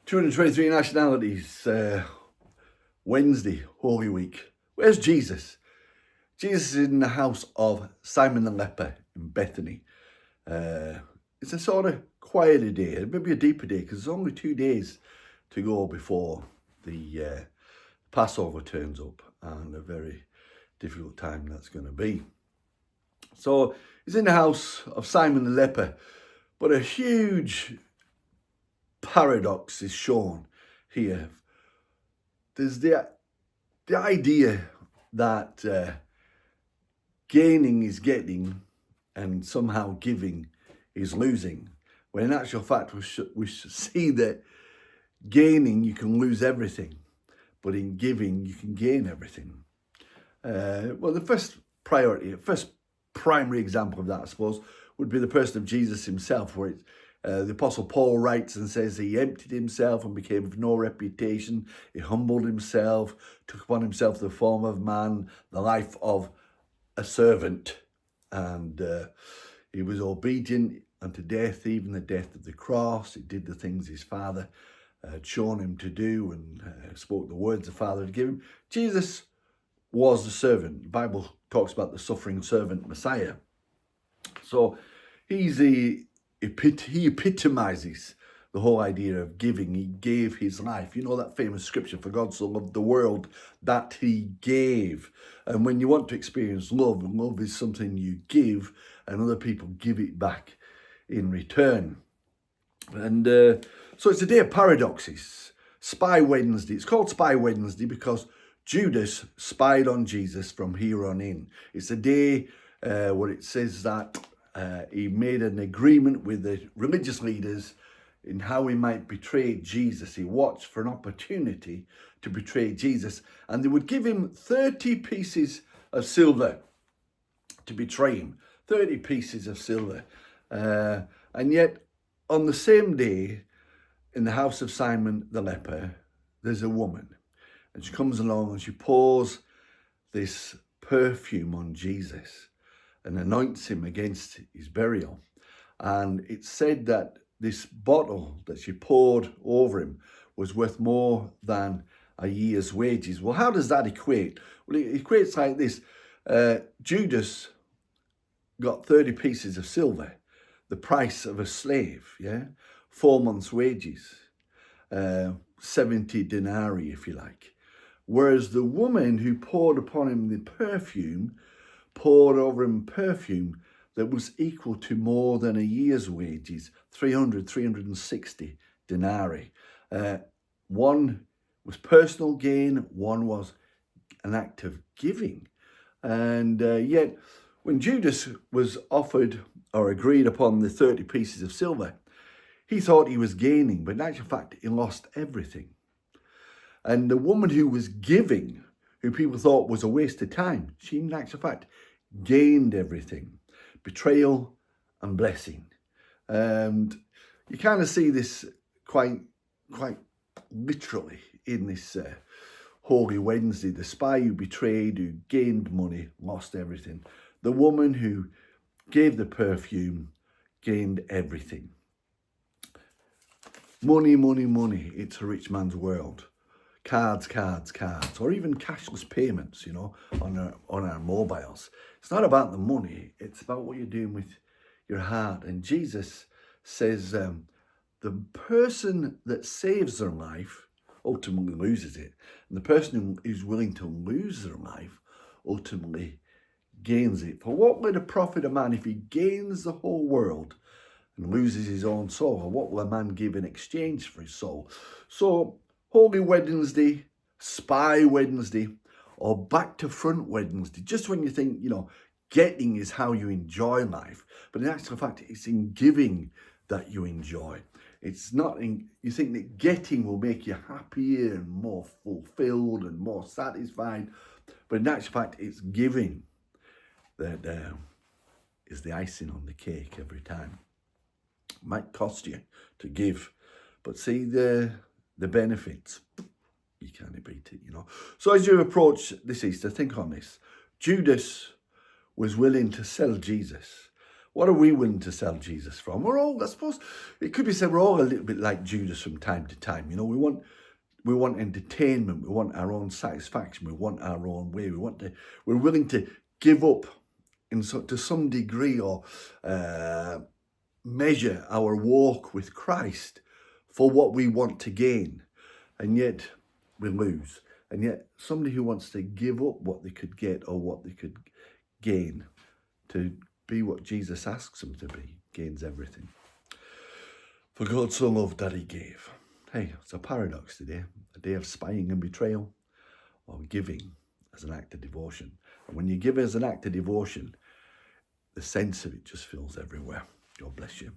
223 nationalities, Wednesday, Holy Week. Where's Jesus? Jesus is in the house of Simon the leper in Bethany. It's a sort of quieter day, maybe a deeper day, because there's only 2 days to go before the Passover turns up, and a very difficult time that's going to be. So he's in the house of Simon the leper, but a huge paradox is shown here. There's the idea that gaining is getting and somehow giving is losing, when in actual fact we should see that gaining you can lose everything, but in giving you can gain everything. Well, the first primary example of that, I suppose, would be the person of Jesus himself, where the Apostle Paul writes and says he emptied himself and became of no reputation. He humbled himself, took upon himself the form of man, the life of a servant, and he was obedient unto death, even the death of the cross. He did the things his Father had shown him to do, and spoke the words the Father had given him. Jesus was the servant. The Bible talks about the suffering servant Messiah. So he epitomizes the whole idea of giving. He gave his life. You know that famous scripture, for God so loved the world that he gave. And when you want to experience love, and love is something you give and other people give it back in return. And so it's a day of paradoxes. Spy Wednesday. It's called Spy Wednesday because Judas spied on Jesus from here on in. It's a day where it says that he made an agreement with the religious leaders in how he might betray Jesus. He watched for an opportunity to betray Jesus, and they would give him 30 pieces of silver to betray him. 30 pieces of silver. And yet, on the same day, in the house of Simon the leper, there's a woman. And she comes along and she pours this perfume on Jesus and anoints him against his burial. And it's said that this bottle that she poured over him was worth more than a year's wages. Well, how does that equate? Well, it equates like this. Judas got 30 pieces of silver, the price of a slave, 4 months' wages, 70 denarii, if you like. Whereas the woman who poured upon him the perfume poured over him perfume that was equal to more than a year's wages, 360 denarii. One was personal gain, one was an act of giving. And yet, when Judas was offered or agreed upon the 30 pieces of silver, he thought he was gaining, but in actual fact, he lost everything. And the woman who was giving, who people thought was a waste of time, she in actual fact gained everything. Betrayal and blessing. And you kind of see this quite literally in this Holy Wednesday. The spy who betrayed, who gained money, lost everything. The woman who gave the perfume gained everything. Money, money, money. It's a rich man's world. Cards, or even cashless payments, on our mobiles. It's not about the money, it's about what you're doing with your heart. And Jesus says the person that saves their life ultimately loses it. And the person who is willing to lose their life ultimately gains it. For what will it profit a man if he gains the whole world and loses his own soul? Or what will a man give in exchange for his soul? So Holy Wednesday, Spy Wednesday, or Back to Front Wednesday, just when you think, getting is how you enjoy life. But in actual fact, it's in giving that you enjoy. It's not you think that getting will make you happier and more fulfilled and more satisfied. But in actual fact, it's giving that is the icing on the cake every time. It might cost you to give, but see the benefits, you can't beat it, So as you approach this Easter, think on this. Judas was willing to sell Jesus. What are we willing to sell Jesus from? We're all, I suppose, it could be said we're all a little bit like Judas from time to time. You know, we want entertainment, we want our own satisfaction, we want our own way, we're willing to give up to some degree or measure our walk with Christ for what we want to gain, and yet we lose. And yet somebody who wants to give up what they could get or what they could gain to be what Jesus asks them to be, gains everything. For God so loved that he gave. Hey, it's a paradox today, a day of spying and betrayal, or giving as an act of devotion. And when you give as an act of devotion, the sense of it just fills everywhere. God bless you.